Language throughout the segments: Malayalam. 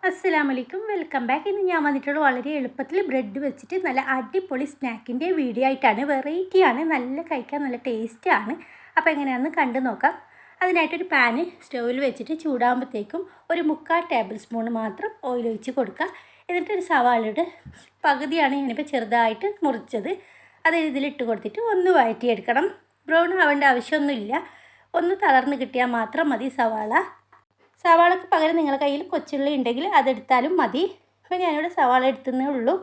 അസ്സലാമലൈക്കും, വെൽക്കം ബാക്ക്. ഇന്ന് ഞാൻ വന്നിട്ടുള്ള വളരെ എളുപ്പത്തിൽ ബ്രെഡ് വെച്ചിട്ട് നല്ല അടിപൊളി സ്നാക്കിൻ്റെ വീഡിയോ ആയിട്ടാണ്. വെറൈറ്റിയാണ്, നല്ല കഴിക്കാൻ നല്ല ടേസ്റ്റാണ്. അപ്പോൾ എങ്ങനെയാണെന്ന് കണ്ടു നോക്കാം. അതിനായിട്ടൊരു പാന് സ്റ്റൗവിൽ വെച്ചിട്ട് ചൂടാകുമ്പോഴത്തേക്കും ഒരു 3/4 ടേബിൾ സ്പൂൺ മാത്രം ഓയിൽ ഒഴിച്ച് കൊടുക്കുക. എന്നിട്ടൊരു സവാളയുടെ പകുതിയാണ് ഞാനിപ്പോൾ ചെറുതായിട്ട് മുറിച്ചത്. അത് ഇതിലിട്ട് കൊടുത്തിട്ട് ഒന്ന് വഴറ്റിയെടുക്കണം. ബ്രൗൺ ആവേണ്ട ആവശ്യമൊന്നുമില്ല, ഒന്ന് തളർന്ന് കിട്ടിയാൽ മാത്രം മതി സവാളക്ക് പകരം നിങ്ങളുടെ കയ്യിൽ കൊച്ചുള്ളി ഉണ്ടെങ്കിൽ അതെടുത്താലും മതി. ഇപ്പോൾ ഞാനിവിടെ സവാള എടുത്തതേ ഉള്ളൂ.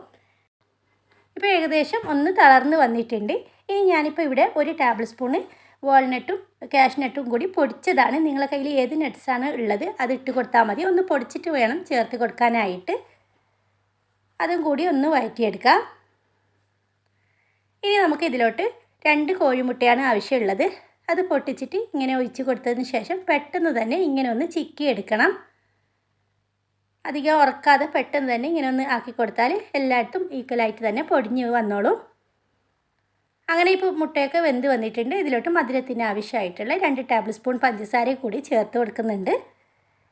ഇപ്പോൾ ഏകദേശം ഒന്ന് തളർന്ന് വന്നിട്ടുണ്ട്. ഇനി ഞാനിപ്പോൾ ഇവിടെ 1 ടേബിൾ സ്പൂണ് വാൾനട്ടും കാഷ്നട്ടും കൂടി പൊടിച്ചതാണ്. നിങ്ങളുടെ കയ്യിൽ ഏത് നട്ട്സാണ് ഉള്ളത് അതിട്ട് കൊടുത്താൽ മതി. ഒന്ന് പൊടിച്ചിട്ട് വേണം ചേർത്ത് കൊടുക്കാനായിട്ട്. അതും കൂടി ഒന്ന് വഴറ്റിയെടുക്കാം. ഇനി നമുക്ക് ഇതിലോട്ട് 2 കോഴിമുട്ടയാണ് ആവശ്യമുള്ളത്. അത് പൊട്ടിച്ചിട്ട് ഇങ്ങനെ ഒഴിച്ച് കൊടുത്തതിന് ശേഷം പെട്ടെന്ന് തന്നെ ഇങ്ങനെ ഒന്ന് ചിക്കി എടുക്കണം. അധികം ഉറക്കാതെ പെട്ടെന്ന് തന്നെ ഇങ്ങനെ ഒന്ന് ആക്കി കൊടുത്താൽ എല്ലായിടത്തും ഈക്വലായിട്ട് തന്നെ പൊടിഞ്ഞ് വന്നോളും. അങ്ങനെ ഇപ്പോൾ മുട്ടയൊക്കെ വെന്ത് വന്നിട്ടുണ്ട്. ഇതിലോട്ട് മധുരത്തിന് ആവശ്യമായിട്ടുള്ള 2 ടേബിൾ സ്പൂൺ പഞ്ചസാരയും കൂടി ചേർത്ത് കൊടുക്കുന്നുണ്ട്.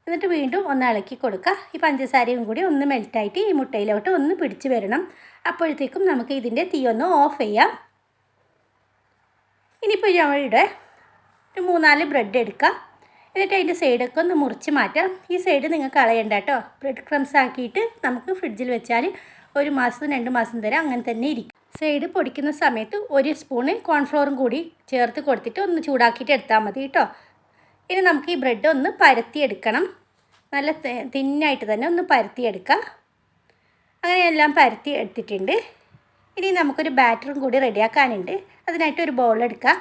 എന്നിട്ട് വീണ്ടും ഒന്ന് ഇളക്കി കൊടുക്കുക. ഈ പഞ്ചസാരയും കൂടി ഒന്ന് മെൽറ്റായിട്ട് ഈ മുട്ടയിലോട്ട് ഒന്ന് പിടിച്ച് വരണം. അപ്പോഴത്തേക്കും നമുക്ക് ഇതിൻ്റെ തീ ഒന്ന് ഓഫ് ചെയ്യാം. ഇനിയിപ്പോൾ നമ്മളിവിടെ ഒരു 3-4 ബ്രെഡ് എടുക്കുക. എന്നിട്ട് അതിൻ്റെ സൈഡൊക്കെ ഒന്ന് മുറിച്ച് മാറ്റാം. ഈ സൈഡ് നിങ്ങൾക്ക് കളയണ്ട കേട്ടോ. ബ്രെഡ് ക്രംസ് ആക്കിയിട്ട് നമുക്ക് ഫ്രിഡ്ജിൽ വെച്ചാൽ 1 മാസം 2 മാസം വരെ അങ്ങനെ തന്നെ ഇരിക്കും. സൈഡ് പൊടിക്കുന്ന സമയത്ത് 1 സ്പൂണ് കോൺഫ്ലോറും കൂടി ചേർത്ത് കൊടുത്തിട്ട് ഒന്ന് ചൂടാക്കിയിട്ട് എടുത്താൽ മതി കേട്ടോ. ഇനി നമുക്ക് ഈ ബ്രെഡ് ഒന്ന് പരത്തിയെടുക്കണം. നല്ല തിന്നായിട്ട് തന്നെ ഒന്ന് പരത്തിയെടുക്കുക. അങ്ങനെ എല്ലാം പരത്തി എടുത്തിട്ടുണ്ട്. ഇനി നമുക്കൊരു ബാറ്ററും കൂടി റെഡിയാക്കാനുണ്ട്. അതിനായിട്ട് ഒരു ബൗൾ എടുക്കുക.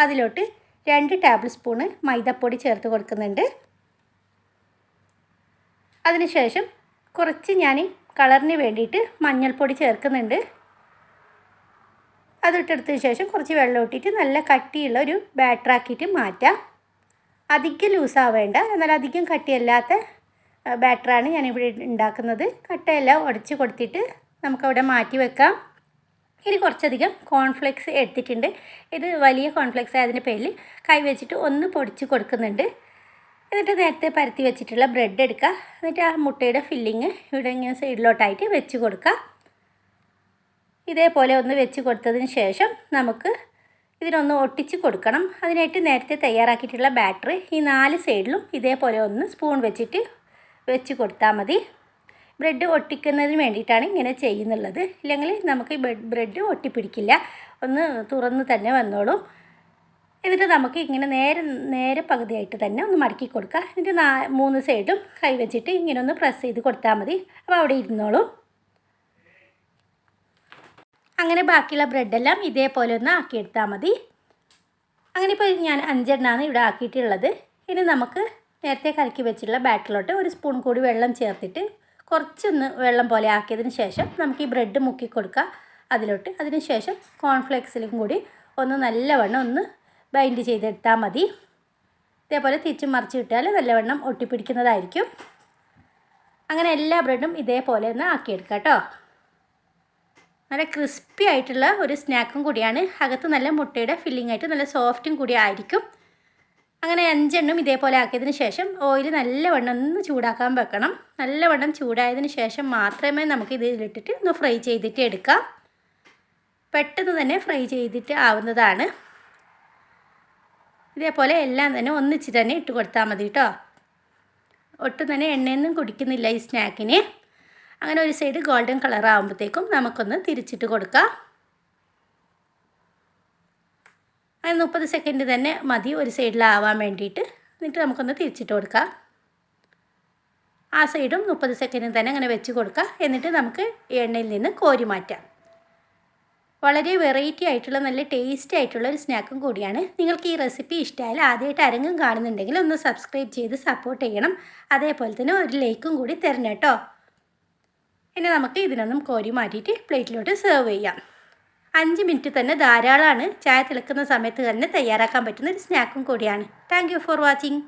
അതിലോട്ട് 2 ടേബിൾ സ്പൂണ് മൈദപ്പൊടി ചേർത്ത് കൊടുക്കുന്നുണ്ട്. അതിനുശേഷം കുറച്ച് ഞാൻ കളറിന് വേണ്ടിയിട്ട് മഞ്ഞൾപ്പൊടി ചേർക്കുന്നുണ്ട്. അതിട്ടെടുത്തതിന് ശേഷം കുറച്ച് വെള്ളം ഇട്ടിട്ട് നല്ല കട്ടിയുള്ള ഒരു ബാറ്ററാക്കിയിട്ട് മാറ്റാം. അധികം ലൂസാവേണ്ട, എന്നാൽ അധികം കട്ടിയല്ലാത്ത ബാറ്ററാണ് ഞാനിവിടെ ഉണ്ടാക്കുന്നത്. കട്ടയെല്ലാം ഉടച്ച് കൊടുത്തിട്ട് നമുക്കവിടെ മാറ്റി വെക്കാം. ഇനി കുറച്ചധികം കോൺഫ്ലെക്സ് എടുത്തിട്ടുണ്ട്. ഇത് വലിയ കോൺഫ്ലെക്സ് ആയതിൻ്റെ പേരിൽ കൈ വെച്ചിട്ട് ഒന്ന് പൊടിച്ച് കൊടുക്കുന്നുണ്ട്. എന്നിട്ട് നേരത്തെ പരത്തി വെച്ചിട്ടുള്ള ബ്രെഡ് എടുക്കുക. എന്നിട്ട് ആ മുട്ടയുടെ ഫില്ലിങ് ഇവിടെ ഇങ്ങനെ സൈഡിലോട്ടായിട്ട് വെച്ച് കൊടുക്കുക. ഇതേപോലെ ഒന്ന് വെച്ച് കൊടുത്തതിന് ശേഷം നമുക്ക് ഇതിനൊന്ന് ഒട്ടിച്ച് കൊടുക്കണം. അതിനായിട്ട് നേരത്തെ തയ്യാറാക്കിയിട്ടുള്ള ബാറ്റർ ഈ 4 സൈഡിലും ഇതേപോലെ ഒന്ന് സ്പൂൺ വെച്ചിട്ട് വെച്ച് കൊടുത്താൽ മതി. ബ്രെഡ് ഒട്ടിക്കുന്നതിന് വേണ്ടിയിട്ടാണ് ഇങ്ങനെ ചെയ്യുന്നുള്ളത്. ഇല്ലെങ്കിൽ നമുക്ക് ബ്രെഡ് ഒട്ടിപ്പിടിക്കില്ല, ഒന്ന് തുറന്ന് തന്നെ വന്നോളും. എന്നിട്ട് നമുക്ക് ഇങ്ങനെ നേരെ പകുതിയായിട്ട് തന്നെ ഒന്ന് മടക്കി കൊടുക്കുക. എന്നിട്ട് 3 സൈഡും കൈ വെച്ചിട്ട് ഇങ്ങനെ ഒന്ന് പ്രസ് ചെയ്ത് കൊടുത്താൽ മതി. അപ്പോൾ അവിടെ ഇരുന്നോളും. അങ്ങനെ ബാക്കിയുള്ള ബ്രെഡെല്ലാം ഇതേപോലെ ഒന്ന് ആക്കിയെടുത്താൽ മതി. അങ്ങനെ ഇപ്പോൾ ഞാൻ 5 എണ്ണമാണ് ഇവിടെ ആക്കിയിട്ടുള്ളത്. ഇനി നമുക്ക് നേരത്തെ കലക്കി വെച്ചിട്ടുള്ള ബാറ്ററിലോട്ട് 1 സ്പൂൺ കൂടി വെള്ളം ചേർത്തിട്ട് കുറച്ചൊന്ന് വെള്ളം പോലെ ആക്കിയതിന് ശേഷം നമുക്ക് ഈ ബ്രെഡ് മുക്കി കൊടുക്കുക അതിലോട്ട്. അതിന് ശേഷം കോൺഫ്ലെക്സിലും കൂടി ഒന്ന് നല്ലവണ്ണം ഒന്ന് ബൈൻഡ് ചെയ്തെടുത്താൽ മതി. ഇതേപോലെ തിരിച്ചും മറിച്ച് ഇട്ടാൽ നല്ലവണ്ണം ഒട്ടിപ്പിടിക്കുന്നതായിരിക്കും. അങ്ങനെ എല്ലാ ബ്രെഡും ഇതേപോലെ ഒന്ന് ആക്കിയെടുക്കുക കേട്ടോ. നല്ല ക്രിസ്പി ആയിട്ടുള്ള ഒരു സ്നാക്കും കൂടിയാണ്. അകത്ത് നല്ല മുട്ടയുടെ ഫില്ലിംഗ് ആയിട്ട് നല്ല സോഫ്റ്റും കൂടി ആയിരിക്കും. അങ്ങനെ 5 എണ്ണം ഇതേപോലെ ആക്കിയതിന് ശേഷം ഓയിൽ നല്ലവണ്ണം ഒന്ന് ചൂടാക്കാൻ വെക്കണം. നല്ലവണ്ണം ചൂടായതിന് ശേഷം മാത്രമേ നമുക്ക് ഇതിലിട്ടിട്ട് ഒന്ന് ഫ്രൈ ചെയ്തിട്ട് എടുക്കാം. പെട്ടെന്ന് തന്നെ ഫ്രൈ ചെയ്തിട്ട് ആവുന്നതാണ്. ഇതേപോലെ എല്ലാം തന്നെ ഒന്നിച്ച് തന്നെ ഇട്ട് കൊടുത്താൽ മതി കേട്ടോ. ഒട്ടും തന്നെ എണ്ണയൊന്നും കുടിക്കുന്നില്ല ഈ സ്നാക്കിന്. അങ്ങനെ ഒരു സൈഡ് ഗോൾഡൻ കളർ ആകുമ്പോഴത്തേക്കും നമുക്കൊന്ന് തിരിച്ചിട്ട് കൊടുക്കാം. അങ്ങനെ 30 സെക്കൻഡ് തന്നെ മതി ഒരു സൈഡിലാവാൻ വേണ്ടിയിട്ട്. എന്നിട്ട് നമുക്കൊന്ന് തിരിച്ചിട്ട് കൊടുക്കാം. ആ സൈഡും 30 സെക്കൻഡ് തന്നെ അങ്ങനെ വെച്ച് കൊടുക്കുക. എന്നിട്ട് നമുക്ക് എണ്ണയിൽ നിന്ന് കോരി മാറ്റാം. വളരെ വെറൈറ്റി ആയിട്ടുള്ള നല്ല ടേസ്റ്റി ആയിട്ടുള്ള ഒരു സ്നാക്കും കൂടിയാണ്. നിങ്ങൾക്ക് ഈ റെസിപ്പി ഇഷ്ടമായാൽ ആദ്യമായിട്ട് ആരെങ്കിലും കാണുന്നുണ്ടെങ്കിൽ ഒന്ന് സബ്സ്ക്രൈബ് ചെയ്ത് സപ്പോർട്ട് ചെയ്യണം. അതേപോലെ തന്നെ ഒരു ലൈക്കും കൂടി തരണം കേട്ടോ. ഇനി നമുക്ക് ഇതിനൊന്നും കോരി മാറ്റിയിട്ട് പ്ലേറ്റിലോട്ട് സെർവ് ചെയ്യാം. 5 മിനിറ്റ് തന്നെ ധാരാളമാണ്. ചായ തിളക്കുന്ന സമയത്ത് തന്നെ തയ്യാറാക്കാൻ പറ്റുന്ന ഒരു സ്നാക്കും കൂടിയാണ്. Thank you for watching.